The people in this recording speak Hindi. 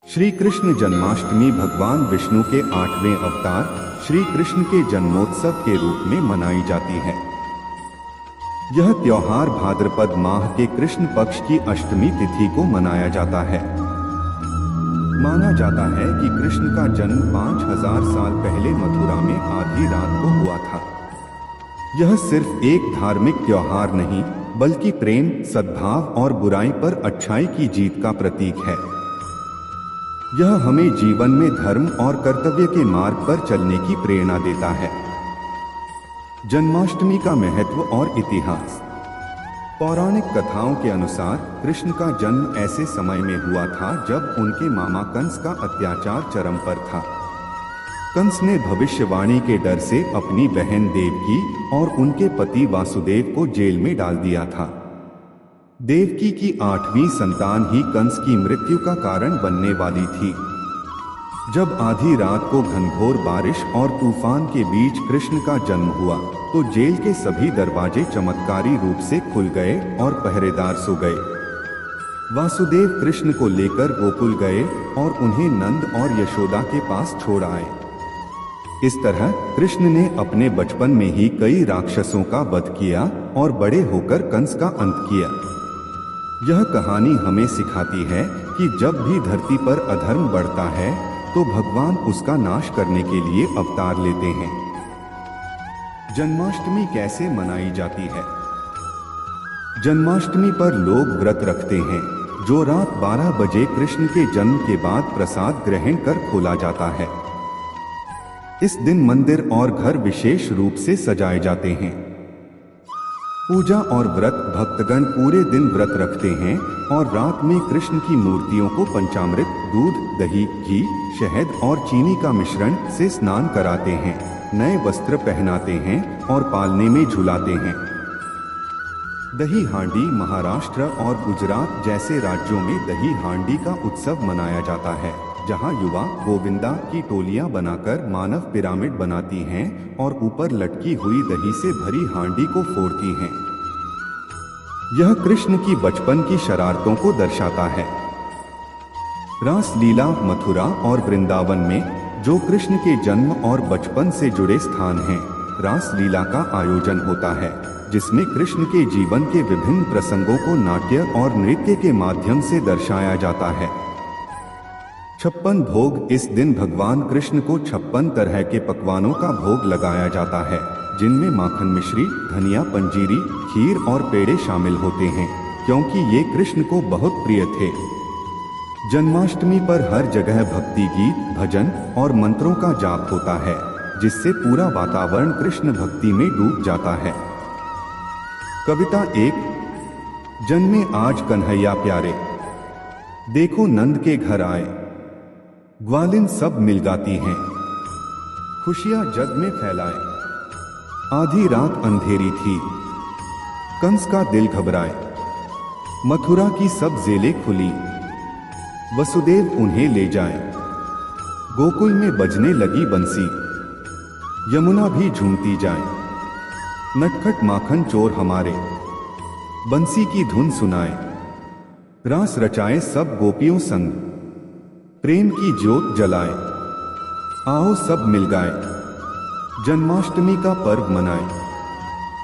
श्री कृष्ण जन्माष्टमी भगवान विष्णु के 8वें अवतार श्री कृष्ण के जन्मोत्सव के रूप में मनाई जाती है। यह त्योहार भाद्रपद माह के कृष्ण पक्ष की अष्टमी तिथि को मनाया जाता है। माना जाता है कि कृष्ण का जन्म 5000 साल पहले मथुरा में आधी रात को हुआ था। यह सिर्फ एक धार्मिक त्योहार नहीं, बल्कि प्रेम, सद्भाव और बुराई पर अच्छाई की जीत का प्रतीक है। यह हमें जीवन में धर्म और कर्तव्य के मार्ग पर चलने की प्रेरणा देता है। जन्माष्टमी का महत्व और इतिहास। पौराणिक कथाओं के अनुसार कृष्ण का जन्म ऐसे समय में हुआ था जब उनके मामा कंस का अत्याचार चरम पर था। कंस ने भविष्यवाणी के डर से अपनी बहन देवकी और उनके पति वासुदेव को जेल में डाल दिया था। देवकी की 8वीं संतान ही कंस की मृत्यु का कारण बनने वाली थी। जब आधी रात को घनघोर बारिश और तूफान के बीच कृष्ण का जन्म हुआ तो जेल के सभी दरवाजे चमत्कारी रूप से खुल गए और पहरेदार सो गए। वासुदेव कृष्ण को लेकर गोकुल गए और उन्हें नंद और यशोदा के पास छोड़ आए। इस तरह कृष्ण ने अपने बचपन में ही कई राक्षसों का वध किया और बड़े होकर कंस का अंत किया। यह कहानी हमें सिखाती है कि जब भी धरती पर अधर्म बढ़ता है तो भगवान उसका नाश करने के लिए अवतार लेते हैं। जन्माष्टमी कैसे मनाई जाती है? जन्माष्टमी पर लोग व्रत रखते हैं, जो रात 12 बजे कृष्ण के जन्म के बाद प्रसाद ग्रहण कर खोला जाता है। इस दिन मंदिर और घर विशेष रूप से सजाए जाते हैं। पूजा और व्रत। भक्तगण पूरे दिन व्रत रखते हैं और रात में कृष्ण की मूर्तियों को पंचामृत, दूध, दही, घी, शहद और चीनी का मिश्रण से स्नान कराते हैं, नए वस्त्र पहनाते हैं और पालने में झुलाते हैं। दही हांडी। महाराष्ट्र और गुजरात जैसे राज्यों में दही हांडी का उत्सव मनाया जाता है, जहां युवा गोविंदा की टोलियां बनाकर मानव पिरामिड बनाती हैं और ऊपर लटकी हुई दही से भरी हांडी को फोड़ती हैं। यह कृष्ण की बचपन की शरारतों को दर्शाता है। रास लीला। मथुरा और वृंदावन में, जो कृष्ण के जन्म और बचपन से जुड़े स्थान हैं, रास लीला का आयोजन होता है, जिसमें कृष्ण के जीवन के विभिन्न प्रसंगों को नाट्य और नृत्य के माध्यम से दर्शाया जाता है। 56 भोग। इस दिन भगवान कृष्ण को 56 तरह के पकवानों का भोग लगाया जाता है, जिनमें माखन मिश्री, धनिया, पंजीरी, खीर और पेड़े शामिल होते हैं, क्योंकि ये कृष्ण को बहुत प्रिय थे। जन्माष्टमी पर हर जगह भक्ति गीत, भजन और मंत्रों का जाप होता है, जिससे पूरा वातावरण कृष्ण भक्ति में डूब जाता है। कविता 1। जन्मे आज कन्हैया प्यारे, देखो नंद के घर आए, ग्वालिन सब मिल गाती हैं, खुशियां जग में फैलाए। आधी रात अंधेरी थी, कंस का दिल घबराए, मथुरा की सब जेलें खुली, वसुदेव उन्हें ले जाए। गोकुल में बजने लगी बंसी, यमुना भी झूमती जाए। नटखट माखन चोर हमारे, बंसी की धुन सुनाए। रास रचाए सब गोपियों संग, प्रेम की ज्योत जलाए। आओ सब मिल गाए, जन्माष्टमी का पर्व मनाए।